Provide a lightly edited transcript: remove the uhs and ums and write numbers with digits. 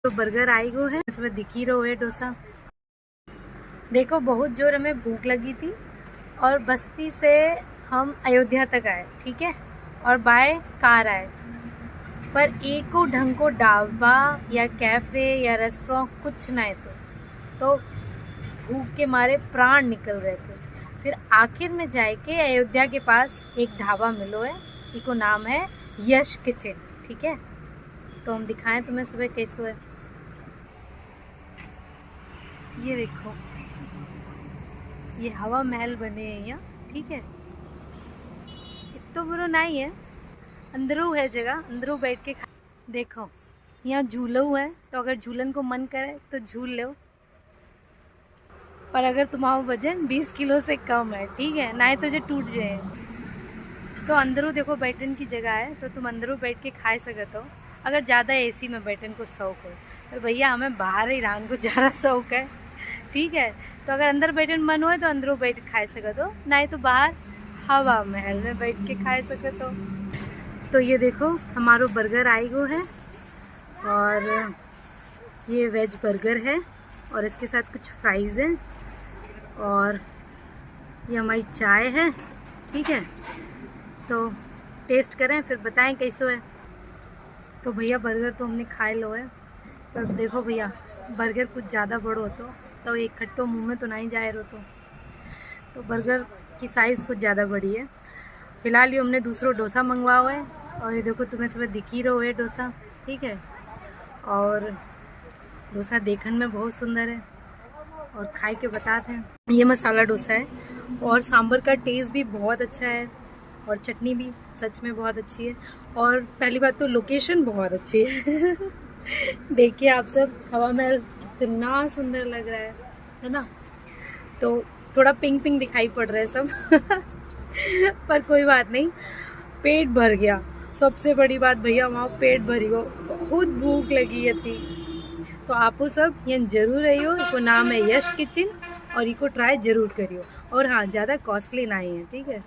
तो burger I गो है, इसमें दिख ही रहो है डोसा। देखो बहुत जोर हमें भूख लगी थी और बस्ती से हम अयोध्या तक आए, ठीक है, और बाय कार आए, पर एक को ढंग को ढाबा या कैफ़े या रेस्टोरेंट कुछ नहीं तो भूख के मारे प्राण निकल रहे थे। फिर आखिर में जाके अयोध्या के पास एक ढाबा मिलो है, इको नाम है यश किचन, ठीक है। तो हम दिखाएं तुम्हें सुबह कैसे है। ये देखो, ये हवा महल बने हैं यहाँ, ठीक है। तो बुरा नहीं है, अंदरों है जगह, अंदरों बैठ के देखो यहाँ झूलो है, तो अगर झूलन को मन करे तो झूल लो, पर अगर तुम्हारा वजन 20 किलो से कम है, ठीक है, ना ही तुझे टूट जाए, तो अंदरों देखो बैठने की जगह है, तो तुम अंदरों बैठ के खा सकते हो अगर ज़्यादा एसी में बैठने को शौक हो। पर भैया हमें बाहर ही रहने को ज़्यादा शौक है, ठीक है। तो अगर अंदर बैठने मन हो तो अंदरों बैठ के खा सकते हो, ना ही तो बाहर हवा महल में बैठ के खा सकते हो। तो ये देखो हमारो बर्गर आई गो है, और ये वेज बर्गर है, और इसके साथ कुछ फ्राइज़ हैं, और ये हमारी चाय है, ठीक है। तो टेस्ट करें फिर बताएं कैसे है। तो भैया बर्गर तो हमने खा लो है, पर देखो भैया बर्गर कुछ ज़्यादा बड़ो हो तो एक खट्टो मुंह में तो नहीं जाए रहो, तो बर्गर की साइज़ कुछ ज़्यादा बड़ी है। फिलहाल ये हमने दूसरा डोसा मंगवा हुआ है, और ये देखो तुम्हें सब दिख ही रहो है डोसा, ठीक है। और डोसा देखने में बहुत सुंदर है, और खाए के बताते हैं। ये मसाला डोसा है, और सांभर का टेस्ट भी बहुत अच्छा है, और चटनी भी सच में बहुत अच्छी है, और पहली बात तो लोकेशन बहुत अच्छी है। देखिए आप सब, हवा महल कितना सुंदर लग रहा है ना। तो थोड़ा पिंक पिंक दिखाई पड़ रहा है सब। पर कोई बात नहीं, पेट भर गया, सबसे बड़ी बात भैया वहाँ पेट भरी गो, बहुत भूख लगी थी। तो आपो सब यहाँ जरूर रहियो, इसको नाम है यश किचन, और इसको ट्राई जरूर करियो, और हाँ ज़्यादा कॉस्टली नहीं है, ठीक है।